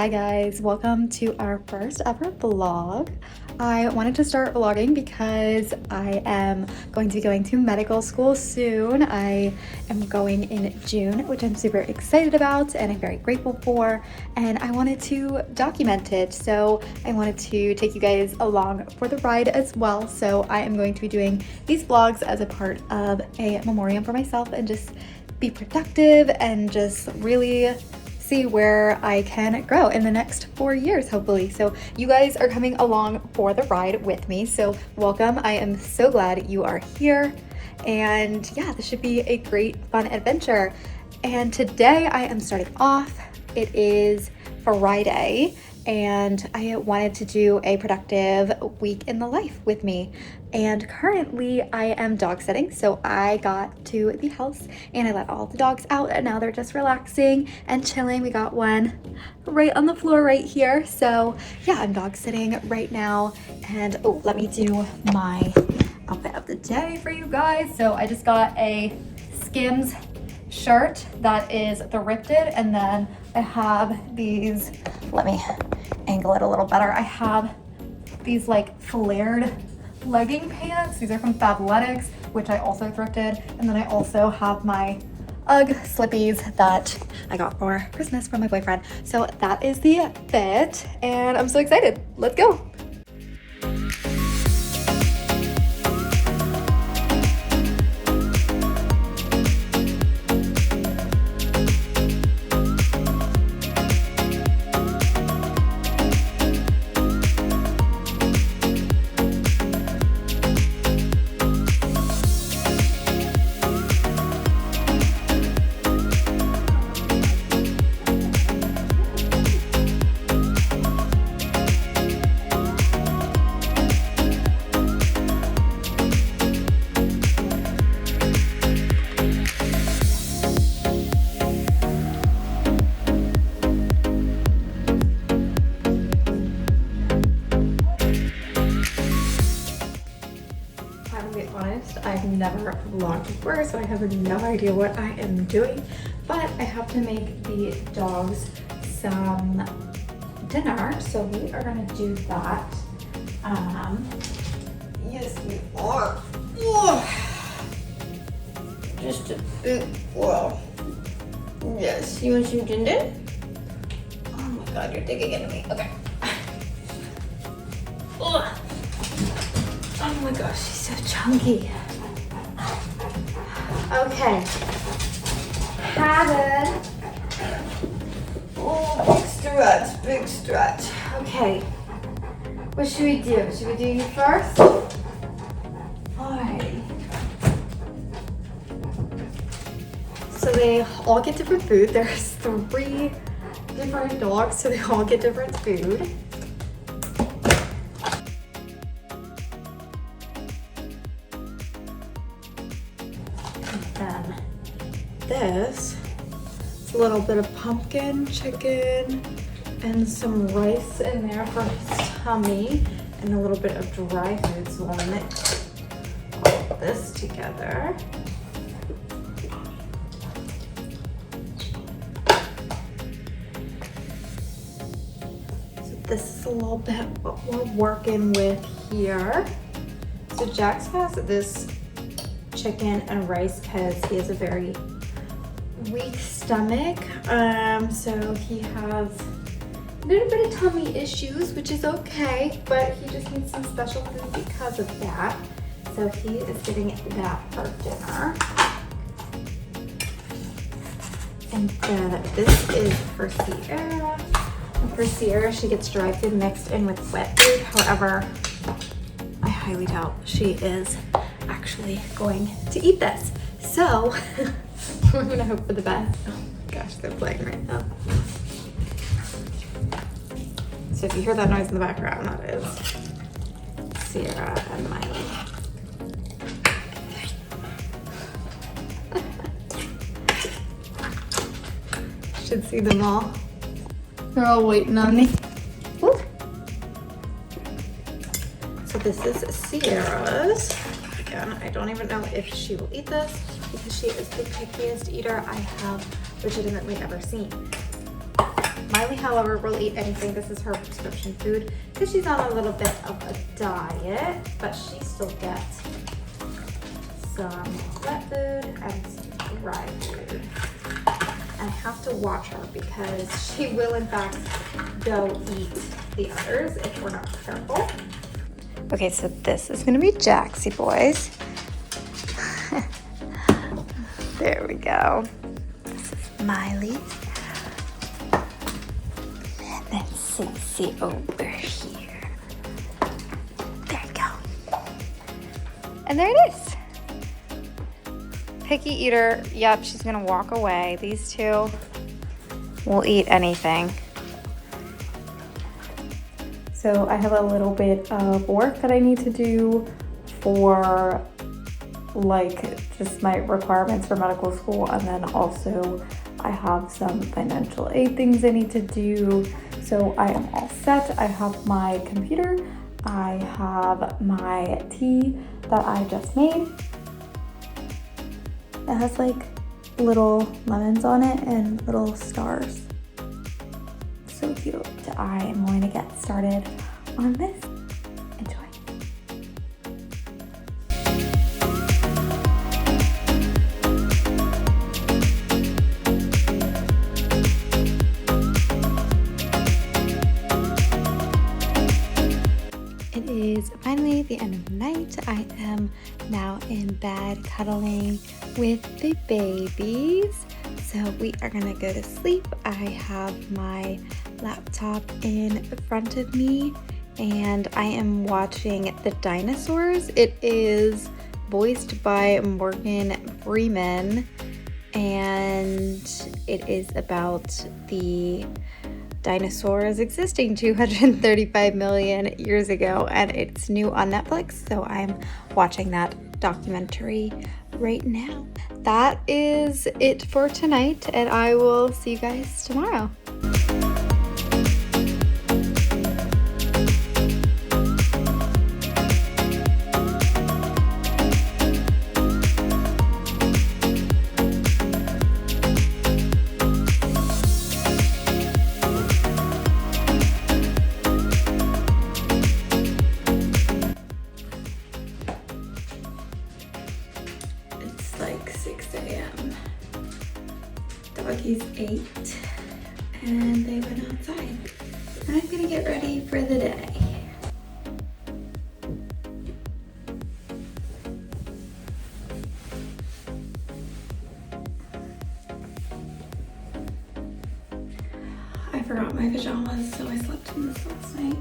Hi guys, welcome to our first ever vlog. I wanted to start vlogging because I am going to be going to medical school soon. I am going in June, which I'm super excited about and I'm very grateful for, and I wanted to document it. So I wanted to take you guys along for the ride as well. So I am going to be doing these vlogs as a part of a memoriam for myself and just be productive and just really see where I can grow in the next 4 years, hopefully. So you guys are coming along for the ride with me. So welcome. I am so glad you are here. And yeah, this should be a great fun adventure. And today I am starting off. It is Friday and I wanted to do a productive week in the life with me. And currently I am dog sitting. So I got to the house and I let all the dogs out and now they're just relaxing and chilling. We got one right on the floor right here. So yeah, I'm dog sitting right now. And oh, let me do my outfit of the day for you guys. So I just got a Skims shirt that is thrifted, and then I have these, let me angle it a little better. I have these like flared legging pants. These are from Fabletics, which I also thrifted. And then I also have my UGG slippies that I got for Christmas from my boyfriend. So that is the fit and I'm so excited. Let's go. I've never vlogged before, so I have no idea what I am doing, but I have to make the dogs some dinner, so we are gonna do that. Yes, we are. Just a bit, well, yes, you want some dinner? Oh my god, you're digging into me. Okay. Oh my gosh, she's so chunky. Okay. Cabin. Oh, big stretch, big stretch. Okay. What should we do? Should we do you first? Alright. So they all get different food. There's 3 different dogs, so they all get different food. This is a little bit of pumpkin, chicken, and some rice in there for his tummy, and a little bit of dry food. So we'll mix all this together. So this is a little bit what we're working with here. So Jax has this chicken and rice because he has a very weak stomach, so he has a little bit of tummy issues, which is okay, but he just needs some special food because of that. So he is getting that for dinner. And then this is for Sierra. And for Sierra, she gets dry food mixed in with wet food. However, I highly doubt she is actually going to eat this. So I'm gonna hope for the best. Oh my gosh, they're playing right now. So if you hear that noise in the background, that is Sierra and Miley. Should see them all. They're all waiting on me. Woo. So this is Sierra's. Again, I don't even know if she will eat this because she is the pickiest eater I have legitimately ever seen. Miley, however, will eat anything. This is her prescription food because she's on a little bit of a diet, but she still gets some wet food and some dry food. And I have to watch her because she will in fact go eat the others if we're not careful. Okay, so this is gonna be Jaxie, boys. There we go. This is Miley. And then Cece over here. There you go. And there it is. Picky eater. Yep, she's gonna walk away. These two will eat anything. So I have a little bit of work that I need to do for like just my requirements for medical school, and then also I have some financial aid things I need to do. So I am all set. I have my computer, I have my tea that I just made. It has like little lemons on it and little stars. So cute. I am going to get started on this. Enjoy. It is finally the end of the night. I am now in bed cuddling with the babies. So we are gonna go to sleep. I have my laptop in front of me and I am watching The Dinosaurs. It is voiced by Morgan Freeman and it is about the dinosaurs existing 235 million years ago, and it's new on Netflix, so I'm watching that documentary right now. That is it for tonight, and I will see you guys tomorrow. Like 6 a.m. Doggies ate and they went outside. I'm gonna get ready for the day. I forgot my pajamas, so I slept in this last night.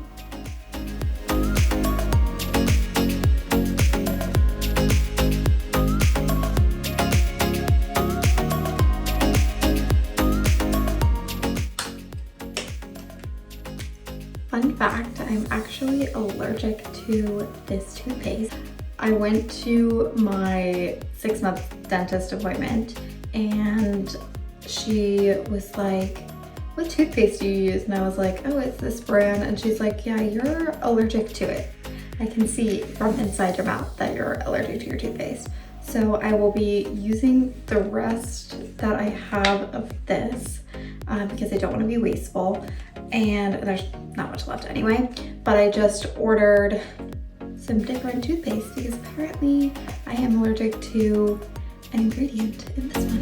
Fun fact, I'm actually allergic to this toothpaste. I went to my 6-month dentist appointment and she was like, what toothpaste do you use? And I was like, oh, it's this brand. And she's like, yeah, you're allergic to it. I can see from inside your mouth that you're allergic to your toothpaste. So I will be using the rest that I have of this because I don't want to be wasteful. And there's not much left anyway, but I just ordered some different toothpaste because apparently I am allergic to an ingredient in this one.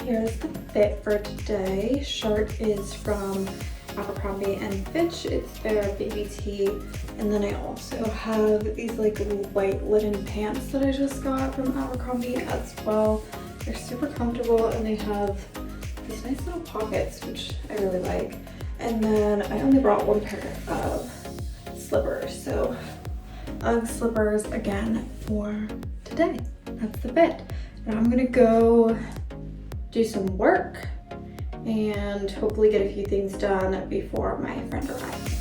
Here's the fit for today. Shirt is from Abercrombie and Fitch. It's their baby tee. And then I also have these like white linen pants that I just got from Abercrombie as well. They're super comfortable and they have these nice little pockets, which I really like. And then I only brought one pair of slippers. So UGG slippers again for today. That's the fit. Now I'm gonna go do some work and hopefully get a few things done before my friend arrives.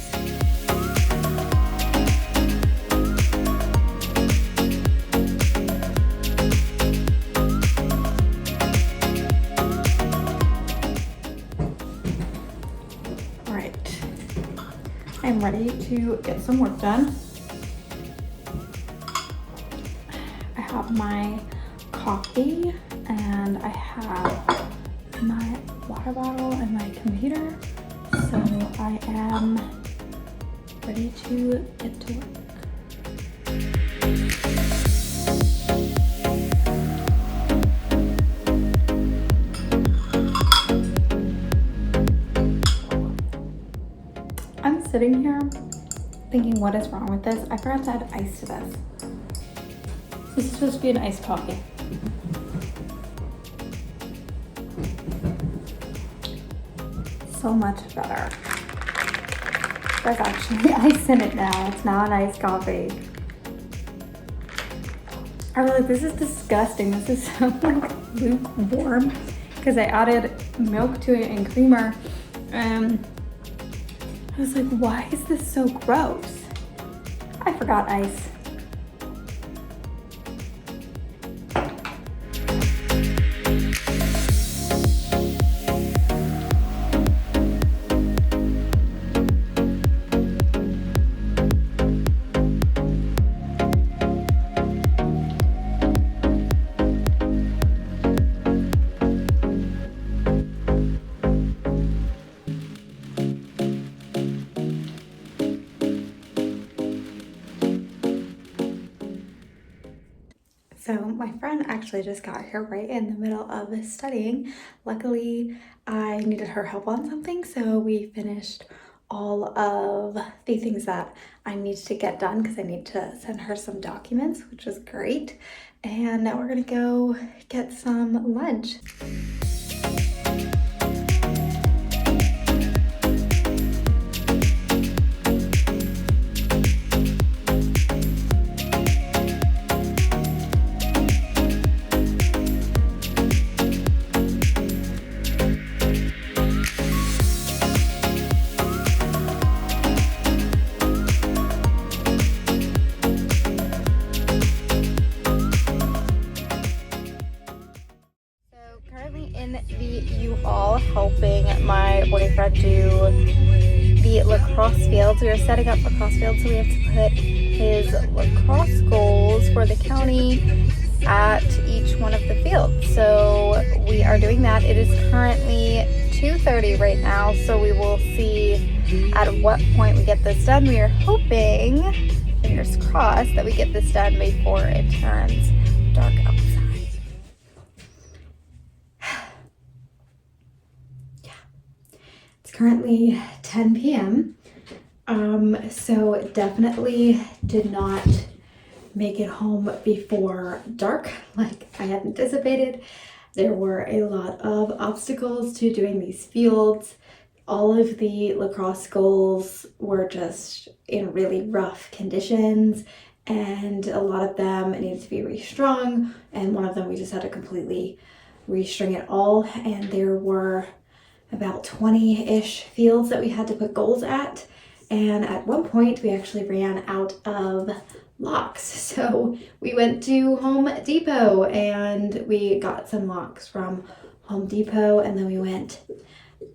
All right, I'm ready to get some work done. my coffee and I have my water bottle and my computer. So I am ready to get to work. I'm sitting here thinking, what is wrong with this? I forgot to add ice to this. This is supposed to be an iced coffee. So much better. There's actually ice in it now. It's not an iced coffee. I was like, this is disgusting. This is so like lukewarm because I added milk to it and creamer. I was like, why is this so gross? I forgot ice. So my friend actually just got here right in the middle of studying. Luckily, I needed her help on something, so we finished all of the things that I need to get done because I need to send her some documents, which was great. And now we're gonna go get some lunch. Helping my boyfriend do the lacrosse fields. We are setting up lacrosse fields, so we have to put his lacrosse goals for the county at each one of the fields. So we are doing that. It is currently 2:30 right now, so we will see at what point we get this done. We are hoping, fingers crossed, that we get this done before it turns dark outside. Currently 10 p.m. So definitely did not make it home before dark like I had anticipated. There were a lot of obstacles to doing these fields. All of the lacrosse goals were just in really rough conditions, and a lot of them needed to be restrung, and one of them we just had to completely restring it all, and there were about 20-ish fields that we had to put goals at, and at one point we actually ran out of locks, so we went to Home Depot and we got some locks from Home Depot, and then we went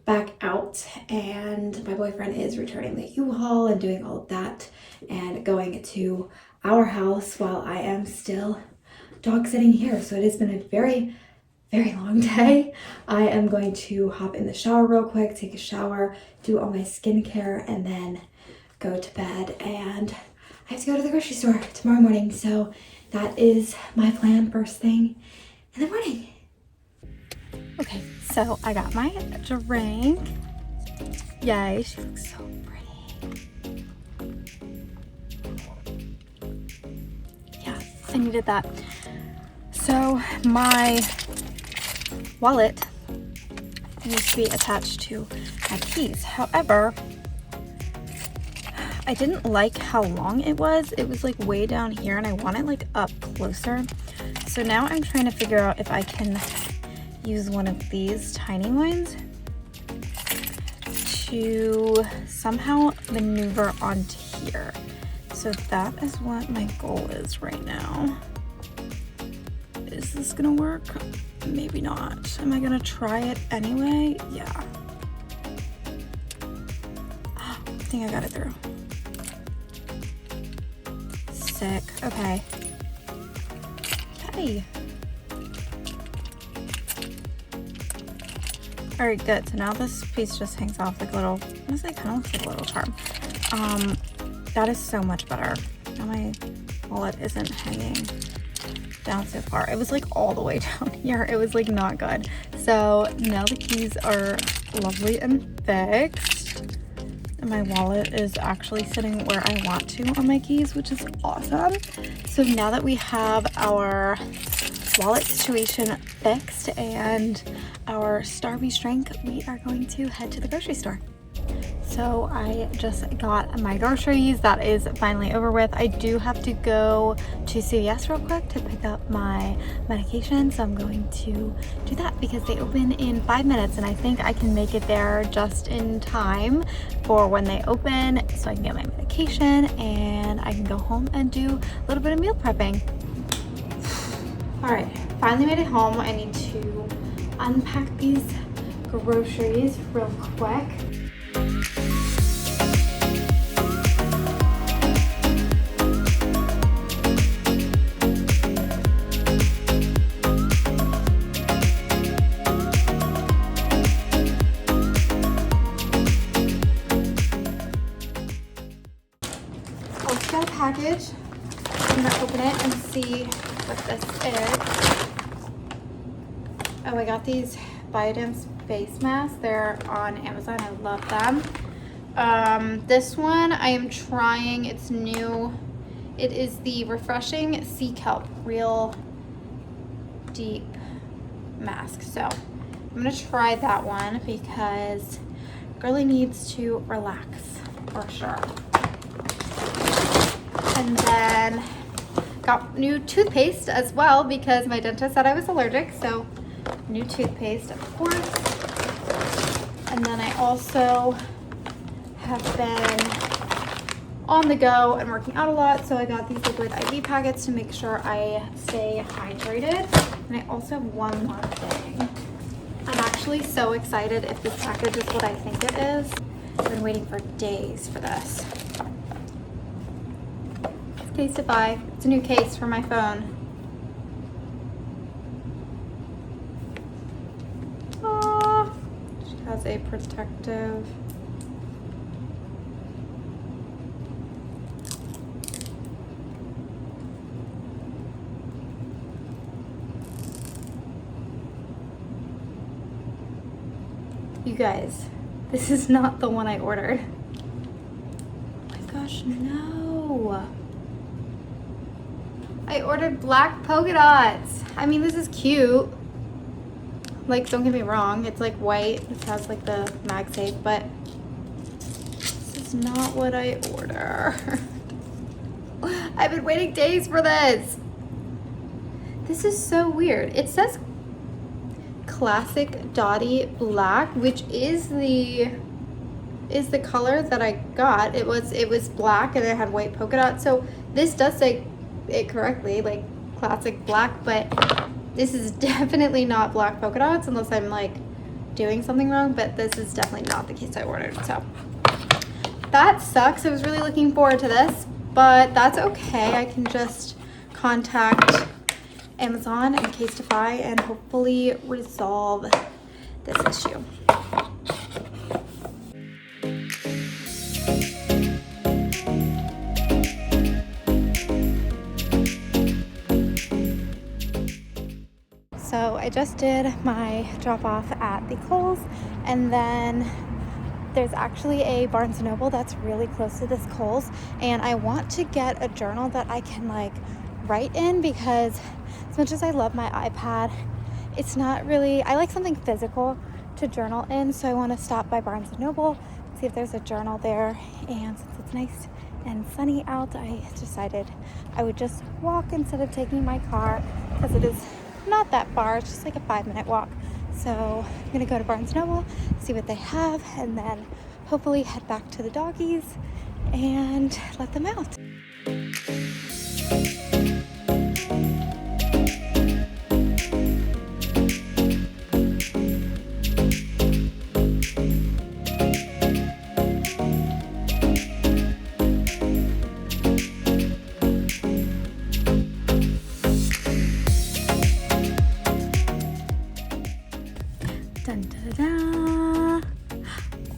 back out, and my boyfriend is returning the U-Haul and doing all of that and going to our house while I am still dog sitting here. So it has been a very long day. I am going to hop in the shower real quick, take a shower, do all my skincare, and then go to bed. And I have to go to the grocery store tomorrow morning. So that is my plan first thing in the morning. Okay, so I got my drink. Yay, she looks so pretty. Yeah, I needed that. So my wallet needs to be attached to my keys. However, I didn't like how long it was. It was like way down here and I want it like up closer. So now I'm trying to figure out if I can use one of these tiny ones to somehow maneuver onto here. So that is what my goal is right now. Is this gonna work? Maybe not. Am I gonna try it anyway? Yeah. Oh, I think I got it through. Sick. Okay. Hi. Alright, good. So now this piece just hangs off like a little, honestly, it kind of looks like a little charm. That is so much better. Now my wallet isn't hanging down so far. It was like all the way down here. It was like not good. So now the keys are lovely and fixed. And my wallet is actually sitting where I want to on my keys, which is awesome. So now that we have our wallet situation fixed and our Starbucks drink, we are going to head to the grocery store. So I just got my groceries. That is finally over with. I do have to go to CVS real quick to pick up my medication. So I'm going to do that because they open in 5 minutes and I think I can make it there just in time for when they open so I can get my medication and I can go home and do a little bit of meal prepping. All right, finally made it home. I need to unpack these groceries real quick. Also got a package. I'm gonna open it and see what this is. Oh, I got these Bioderm's face masks. They're on Amazon. I love them. This one I am trying. It's new. It is the Refreshing Sea Kelp Real Deep Mask. So I'm gonna try that one because girly needs to relax for sure. And then got new toothpaste as well because my dentist said I was allergic. So new toothpaste, of course. And then I also have been on the go and working out a lot, so I got these liquid IV packets to make sure I stay hydrated. And I also have one more thing. I'm actually so excited if this package is what I think it is. I've been waiting for days for this. It's Casetify. It's a new case for my phone. Has a protective you guys, this is not the one I ordered. Oh my gosh, no. I ordered black polka dots. I mean, this is cute. Like, don't get me wrong, it's like white. It has like the MagSafe, but this is not what I order. I've been waiting days for this. This is so weird. It says classic dotty black, which is the color that I got. It was black and it had white polka dots. So this does say it correctly, like classic black, but this is definitely not black polka dots unless I'm like doing something wrong, but this is definitely not the case I ordered. So that sucks. I was really looking forward to this, but that's okay. I can just contact Amazon and Casetify and hopefully resolve this issue. So I just did my drop off at the Kohl's, and then there's actually a Barnes & Noble that's really close to this Kohl's, and I want to get a journal that I can like write in because as much as I love my iPad, it's not really, I like something physical to journal in, so I want to stop by Barnes & Noble, see if there's a journal there, and since it's nice and sunny out, I decided I would just walk instead of taking my car because it is not that far. It's just like a 5-minute walk. So I'm gonna go to Barnes & Noble, see what they have, and then hopefully head back to the doggies and let them out.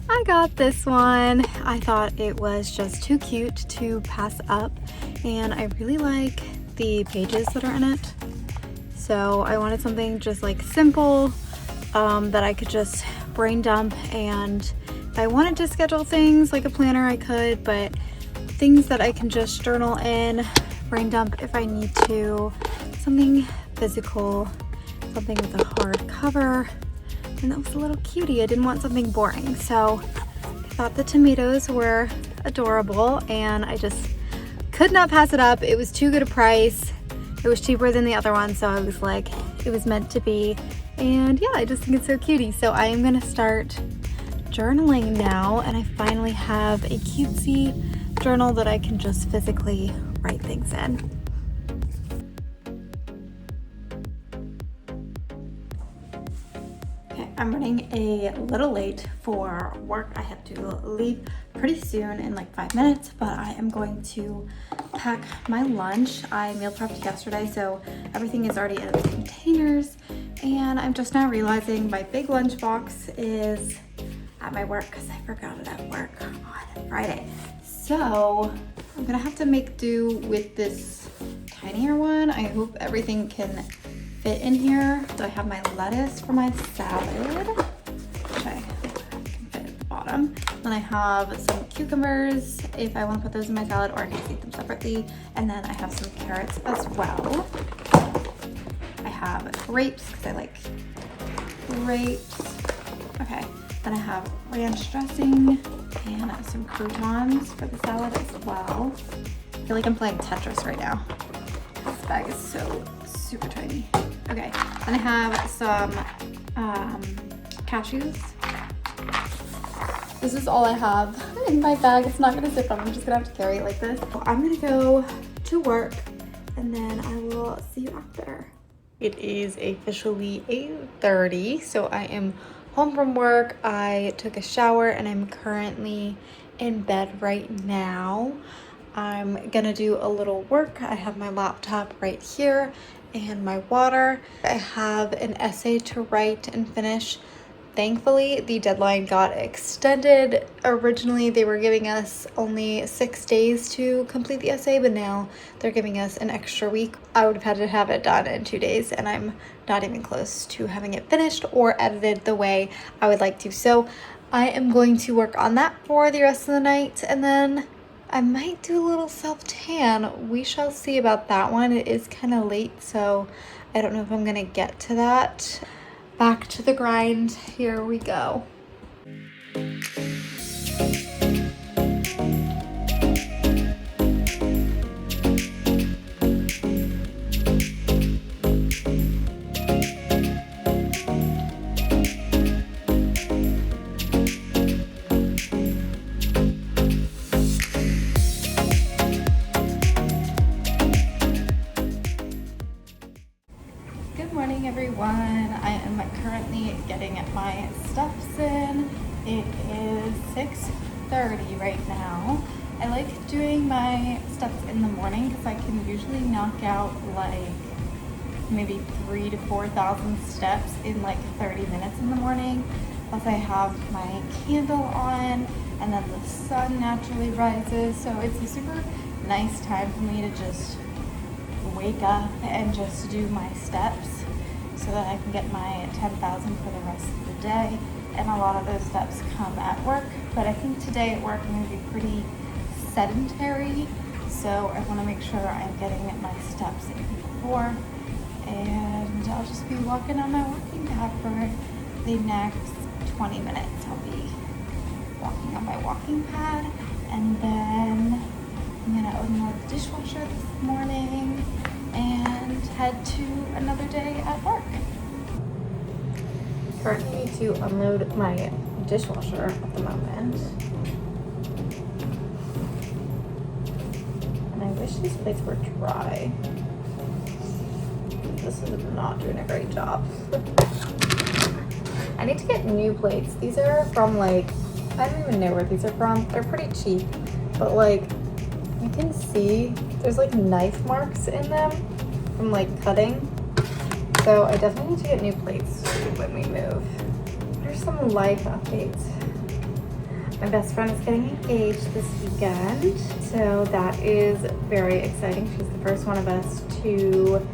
I got this one. I thought it was just too cute to pass up, and I really like the pages that are in it. So I wanted something just like simple that I could just brain dump, and if I wanted to schedule things like a planner I could, but things that I can just journal in, brain dump if I need to, something physical, something with a hard cover. And that was a little cutie. I didn't want something boring, so I thought the tomatoes were adorable, and I just could not pass it up. It was too good a price. It was cheaper than the other one, so I was like, it was meant to be. And yeah, I just think it's so cutie. So I am gonna start journaling now, and I finally have a cutesy journal that I can just physically write things in. I'm running a little late for work. I have to leave pretty soon in like 5 minutes, but I am going to pack my lunch. I meal prepped yesterday, so everything is already in the containers, and I'm just now realizing my big lunch box is at my work because I forgot it at work on Friday. So I'm gonna have to make do with this tinier one. I hope everything can fit in here. So I have my lettuce for my salad, which I can fit at the bottom. Then I have some cucumbers if I want to put those in my salad, or I can just eat them separately. And then I have some carrots as well. I have grapes because I like grapes. Okay, then I have ranch dressing and some croutons for the salad as well. I feel like I'm playing Tetris right now. This bag is so super tiny. Okay, then I have some cashews. This is all I have in my bag. It's not gonna zip up. I'm just gonna have to carry it like this. So I'm gonna go to work, and then I will see you after. It is officially 8:30, so I am home from work. I took a shower, and I'm currently in bed right now. I'm gonna do a little work. I have my laptop right here and my water. I have an essay to write and finish. Thankfully, the deadline got extended. Originally, they were giving us only 6 days to complete the essay, but now they're giving us an extra week. I would have had to have it done in 2 days, and I'm not even close to having it finished or edited the way I would like to. So I am going to work on that for the rest of the night, and then I might do a little self-tan. We shall see about that one. It is kind of late, so I don't know if I'm gonna get to that. Back to the grind. Here we go. Everyone, I am currently getting my steps in. It is 6:30 right now. I like doing my steps in the morning because I can usually knock out like maybe 3,000 to 4,000 steps in like 30 minutes in the morning. Plus I have my candle on, and then the sun naturally rises, so it's a super nice time for me to just wake up and just do my steps, so that I can get my 10,000 for the rest of the day. And a lot of those steps come at work, but I think today at work I'm going to be pretty sedentary, so I want to make sure I'm getting my steps in before, and I'll just be walking on my walking pad for the next 20 minutes. I'll be walking on my walking pad, and then I'm going to unload the dishwasher this morning and head to another day at work. Currently need to unload my dishwasher at the moment. And I wish these plates were dry. This is not doing a great job. I need to get new plates. These are from like, I don't even know where these are from. They're pretty cheap, but like, you can see there's like knife marks in them from like cutting. So I definitely need to get new plates when we move. What for some life updates. My best friend is getting engaged this weekend, so that is very exciting. She's the first one of us to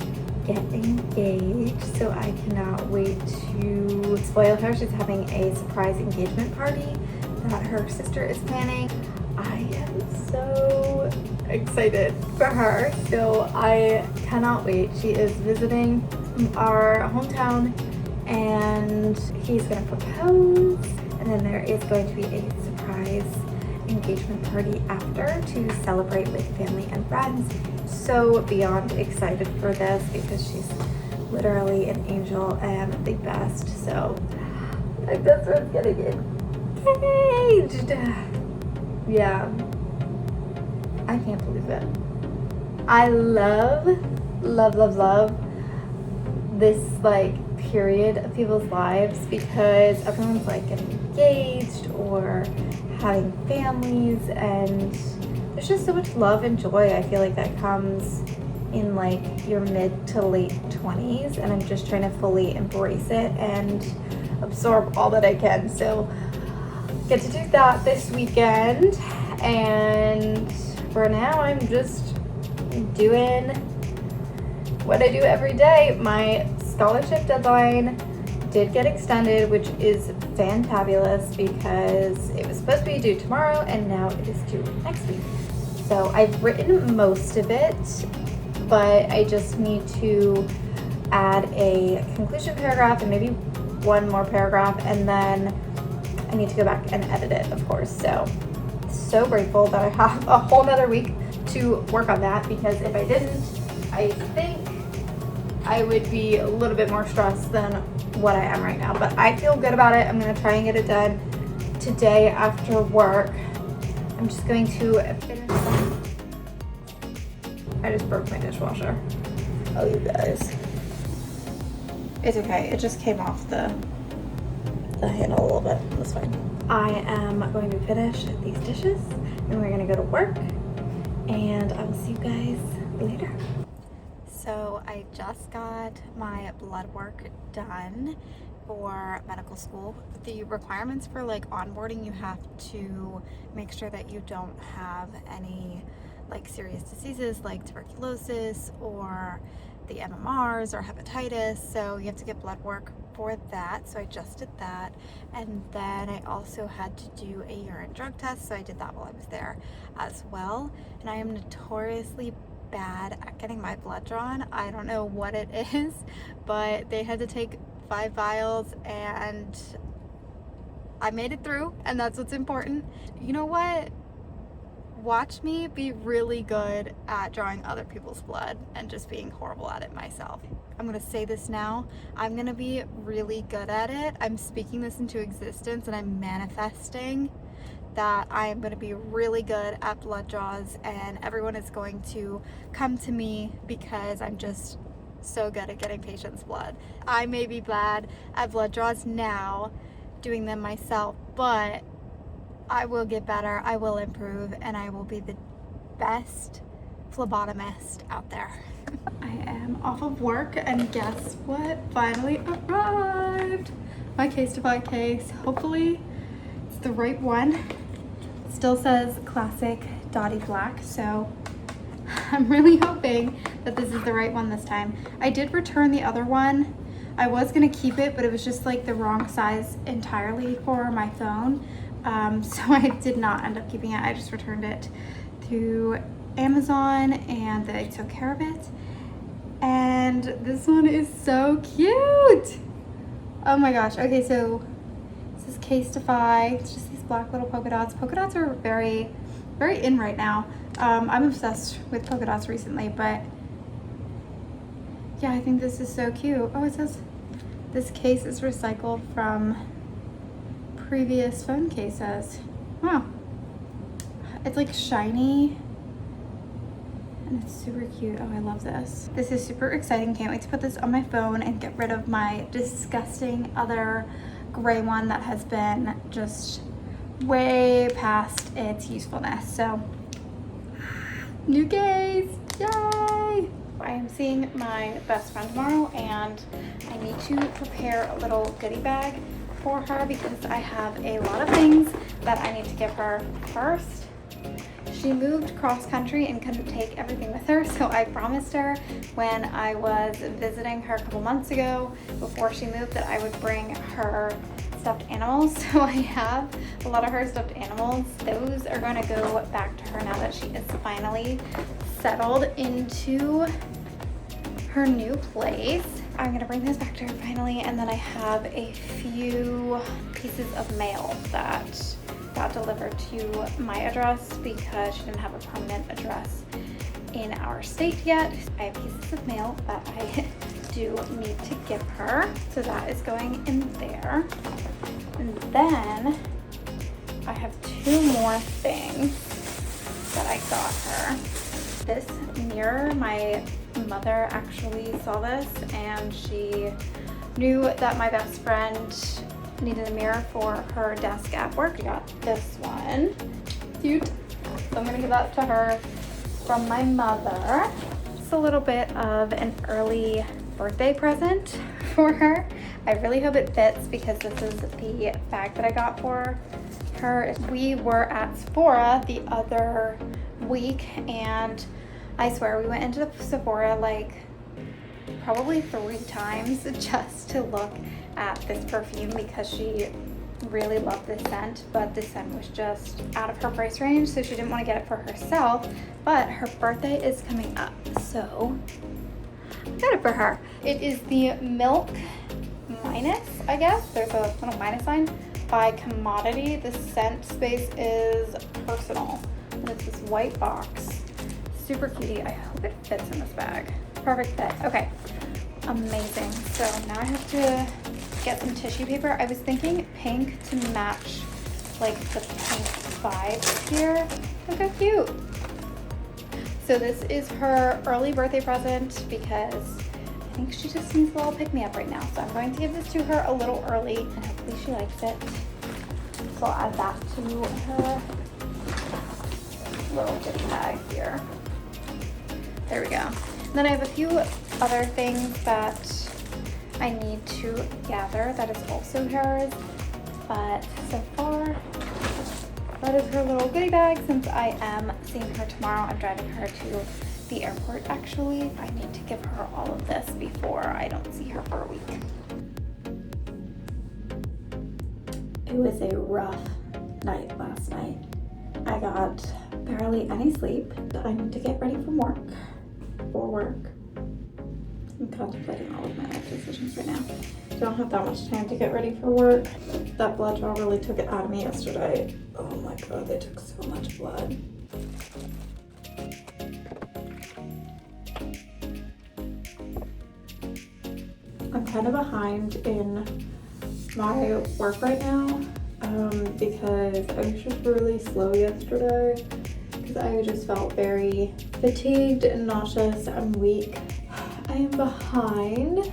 get engaged, so I cannot wait to spoil her. She's having a surprise engagement party that her sister is planning. I am so excited for her, so I cannot wait. She is visiting our hometown and he's gonna propose, and then there is going to be a surprise engagement party after to celebrate with family and friends. So beyond excited for this because she's literally an angel and the best. So my best friend's getting engaged. Yeah, I can't believe it. I love this like period of people's lives because everyone's like getting engaged or having families, and there's just so much love and joy I feel like that comes in like your mid to late 20s, and I'm just trying to fully embrace it and absorb all that I can. So get to do that this weekend, and for now I'm just doing what I do every day. My scholarship deadline did get extended, which is fantabulous because it was supposed to be due tomorrow and now it is due next week. So I've written most of it, but I just need to add a conclusion paragraph and maybe one more paragraph, and then I need to go back and edit it, of course. So grateful that I have a whole nother week to work on that, because if I didn't, I think I would be a little bit more stressed than what I am right now. But I feel good about it. I'm gonna try and get it done today after work. I'm just going to finish. I just broke my dishwasher. Oh, you guys. It's okay. It just came off the handle a little bit. That's fine. I am going to finish these dishes and we're gonna go to work, and I will see you guys later. So I just got my blood work done for medical school. The requirements for like onboarding, you have to make sure that you don't have any like serious diseases like tuberculosis or the MMRs or hepatitis. So you have to get blood work for that. So I just did that. And then I also had to do a urine drug test. So I did that while I was there as well. And I am notoriously bad at getting my blood drawn. I don't know what it is, but they had to take 5 vials and I made it through, and that's what's important. You know what? Watch me be really good at drawing other people's blood and just being horrible at it myself. I'm gonna say this now. I'm gonna be really good at it. I'm speaking this into existence and I'm manifesting that I am going to be really good at blood draws, and everyone is going to come to me because I'm just so good at getting patients' blood. I may be bad at blood draws now, doing them myself, but I will get better, I will improve, and I will be the best phlebotomist out there. I am off of work, and guess what? Finally arrived! My Casetify case. Hopefully it's the right one. Still says classic Dottie Black, so I'm really hoping that this is the right one this time. I did return the other one. I was gonna keep it, but it was just like the wrong size entirely for my phone. So I did not end up keeping it. I just returned it through Amazon and they took care of it. And this one is so cute. Oh my gosh. Okay, so this is Casetify. It's just these black little polka dots. Polka dots are very, very in right now. I'm obsessed with polka dots recently, but yeah, I think this is so cute. Oh, it says this case is recycled from previous phone cases. Wow. It's like shiny and it's super cute. Oh, I love this. This is super exciting. Can't wait to put this on my phone and get rid of my disgusting other gray one that has been just way past its usefulness. So, new case, yay! I am seeing my best friend tomorrow and I need to prepare a little goodie bag for her because I have a lot of things that I need to give her. First, she moved cross country and couldn't take everything with her, so I promised her when I was visiting her a couple months ago before she moved that I would bring her stuffed animals. So I have a lot of her stuffed animals. Those are going to go back to her now that she is finally settled into her new place. I'm gonna bring those back to her finally, and then I have a few pieces of mail that got delivered to my address because she didn't have a permanent address in our state yet. I have pieces of mail that I do need to give her, so that is going in there. And then I have two more things that I got her. This mirror, my mother actually saw this and she knew that my best friend needed a mirror for her desk at work. I got this one. Cute. So I'm gonna give that to her from my mother. It's a little bit of an early birthday present for her. I really hope it fits because this is the bag that I got for her. We were at Sephora the other week and I swear we went into the Sephora like probably 3 times just to look at this perfume because she really loved this scent, but the scent was just out of her price range, so she didn't want to get it for herself. But her birthday is coming up, so I got it for her. It is the Milk Minus, I guess. There's a little minus sign by Commodity. The scent space is Personal, and it's this white box. Super cutie. I hope it fits in this bag. Perfect fit. Okay, amazing. So now I have to get some tissue paper. I was thinking pink to match like the pink vibes here. Look how cute. So this is her early birthday present because I think she just needs a little pick-me-up right now. So I'm going to give this to her a little early and hopefully she likes it. So I'll add that to her little goodie bag here. There we go. And then I have a few other things that I need to gather that is also hers. But so far, that is her little goodie bag. Since I am seeing her tomorrow, I'm driving her to the airport actually. I need to give her all of this before I don't see her for a week. It was a rough night last night. I got barely any sleep. I need to get ready for work. I'm contemplating all of my life decisions right now. Don't have that much time to get ready for work. That blood draw really took it out of me yesterday. Oh my god, they took so much blood. I'm kind of behind in my work right now because I was just really slow yesterday because I just felt very fatigued and nauseous and weak. I am behind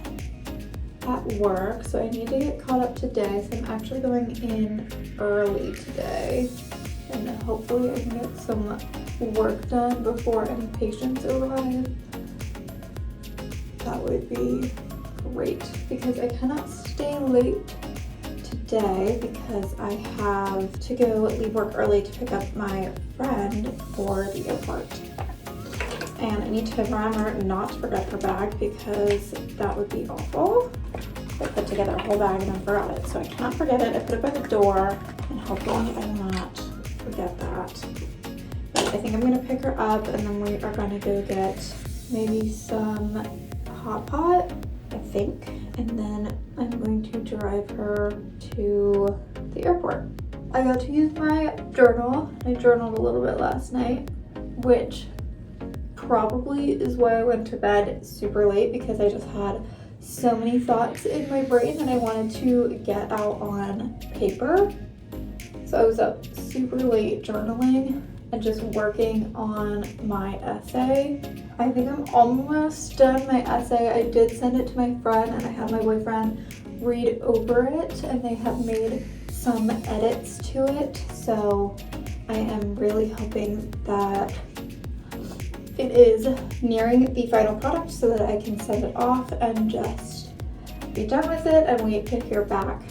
at work, so I need to get caught up today. So I'm actually going in early today and hopefully I can get some work done before any patients arrive. That would be great because I cannot stay late today because I have to go leave work early to pick up my friend for the airport. And I need to remember not to forget her bag because that would be awful. I put together a whole bag and then forgot it. So I cannot forget it. I put it by the door and hopefully I will not forget that. But I think I'm gonna pick her up and then we are gonna go get maybe some hot pot, I think. And then I'm going to drive her to the airport. I got to use my journal. I journaled a little bit last night, which probably is why I went to bed super late because I just had so many thoughts in my brain that I wanted to get out on paper. So I was up super late journaling and just working on my essay. I think I'm almost done my essay. I did send it to my friend and I had my boyfriend read over it and they have made some edits to it. So I am really hoping that it is nearing the final product so that I can send it off and just be done with it and wait to hear back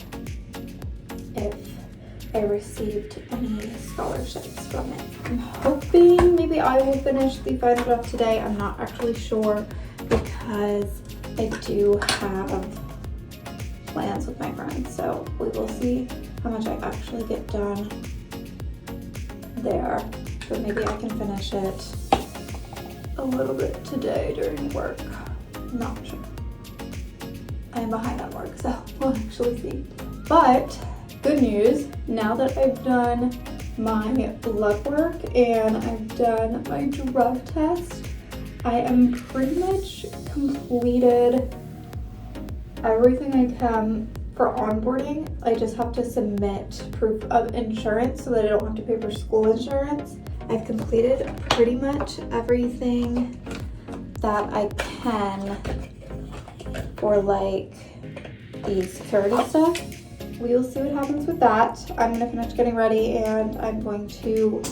I received any scholarships from it. I'm hoping maybe I will finish the final draft today. I'm not actually sure because I do have plans with my friends, so we will see how much I actually get done there. But maybe I can finish it a little bit today during work. Not sure. I'm behind on work, so we'll actually see. But good news, now that I've done my blood work and I've done my drug test, I am pretty much completed everything I can for onboarding. I just have to submit proof of insurance so that I don't have to pay for school insurance. I've completed pretty much everything that I can for like the security stuff. We will see what happens with that. I'm gonna finish getting ready and I'm going to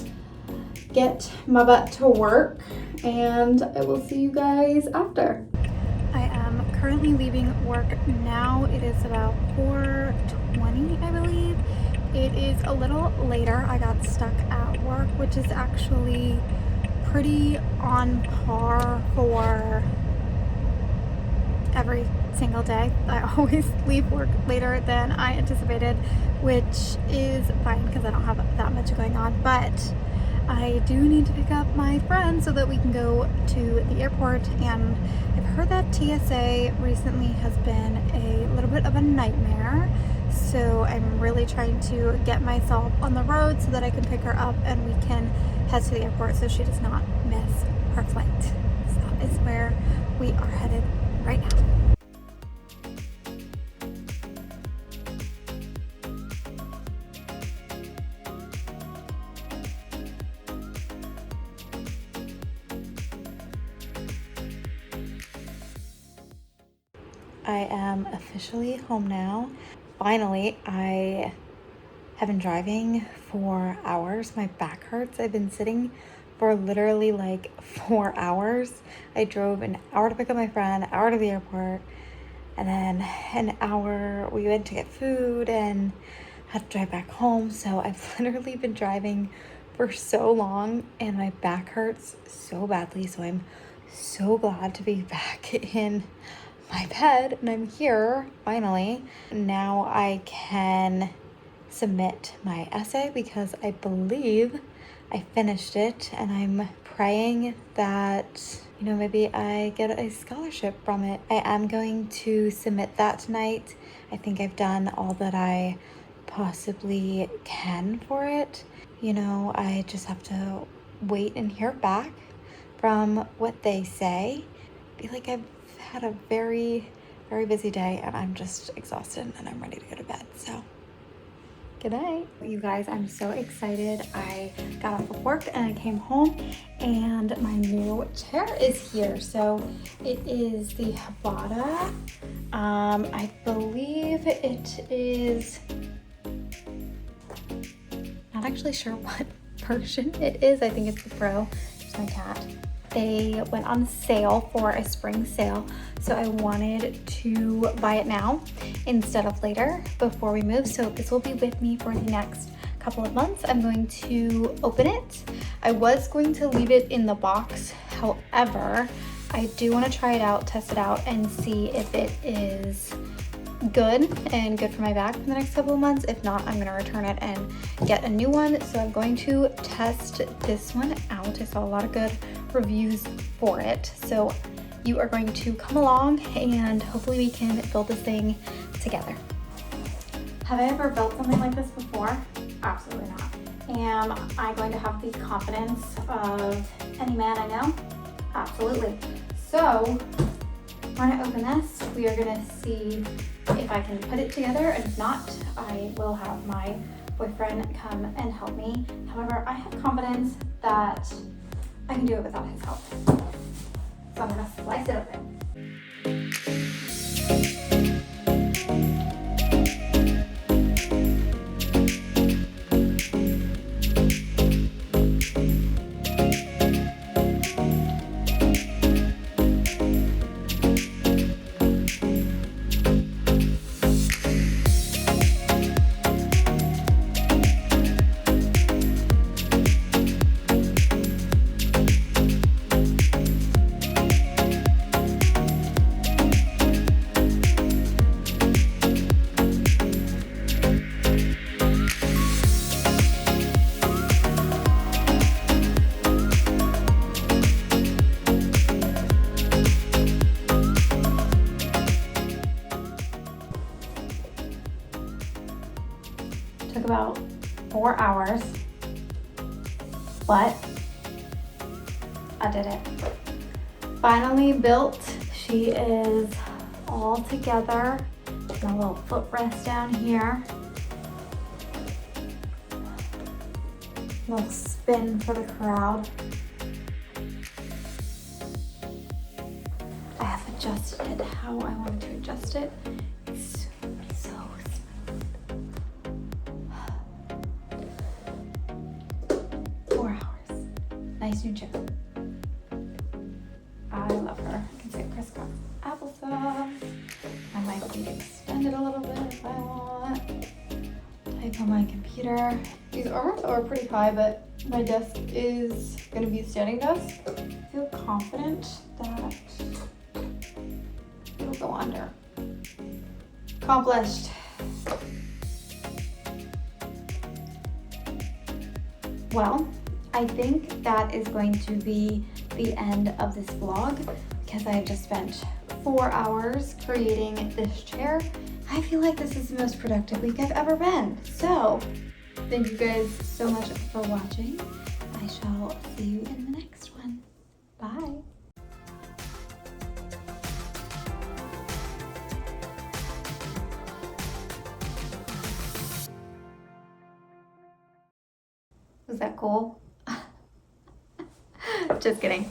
get my butt to work, and I will see you guys after. I am currently leaving work now. It is about 4:20, I believe. It is a little later. I got stuck at work, which is actually pretty on par for every single day. I always leave work later than I anticipated, which is fine because I don't have that much going on, but I do need to pick up my friend so that we can go to the airport. And I've heard that TSA recently has been a little bit of a nightmare, so I'm really trying to get myself on the road so that I can pick her up and we can head to the airport so she does not miss her flight. So that is where we are headed right now. I am officially home now. Finally, I have been driving for hours. My back hurts. I've been sitting for literally like 4 hours. I drove an hour to pick up my friend, an hour to the airport, and then an hour we went to get food and had to drive back home. So I've literally been driving for so long and my back hurts so badly. So I'm so glad to be back in my bed and I'm here finally. Now I can submit my essay because I believe I finished it, and I'm praying that, you know, maybe I get a scholarship from it. I am going to submit that tonight. I think I've done all that I possibly can for it. You know, I just have to wait and hear back from what they say. I feel like I've had a very, very busy day and I'm just exhausted and I'm ready to go to bed. So good night. You guys, I'm so excited. I got off of work and I came home and my new chair is here. So it is the Habata. I believe it is, not actually sure what version it is. I think it's the Pro. There's my cat. They went on sale for a spring sale, so I wanted to buy it now instead of later before we move. So this will be with me for the next couple of months. I'm going to open it. I was going to leave it in the box. However, I do want to try it out, test it out, and see if it is good and good for my back for the next couple of months. If not, I'm going to return it and get a new one. So I'm going to test this one out. I saw a lot of good reviews for it. So you are going to come along and hopefully we can build this thing together. Have I ever built something like this before? Absolutely not. Am I going to have the confidence of any man I know? Absolutely. So we're gonna open this. We are gonna see if I can put it together, and if not, I will have my boyfriend come and help me. However, I have confidence that I can do it without his help. So I'm gonna slice it open. 4 hours, but I did it. Finally built. She is all together. And a little footrest down here. A little spin for the crowd. I have adjusted it how I wanted to adjust it. It's so smooth. 4 hours. Nice new chair. I love her. I can sit crisscross applesauce. I might be extended a little bit if I want. Type on my computer. These arms are pretty high, but my desk is gonna be a standing desk. I feel confident that it'll go under. Accomplished. Well, I think that is going to be the end of this vlog because I have just spent 4 hours creating this chair. I feel like this is the most productive week I've ever been. So, thank you guys so much for watching. I shall see you in the next one. Bye. Was that cool? Just kidding.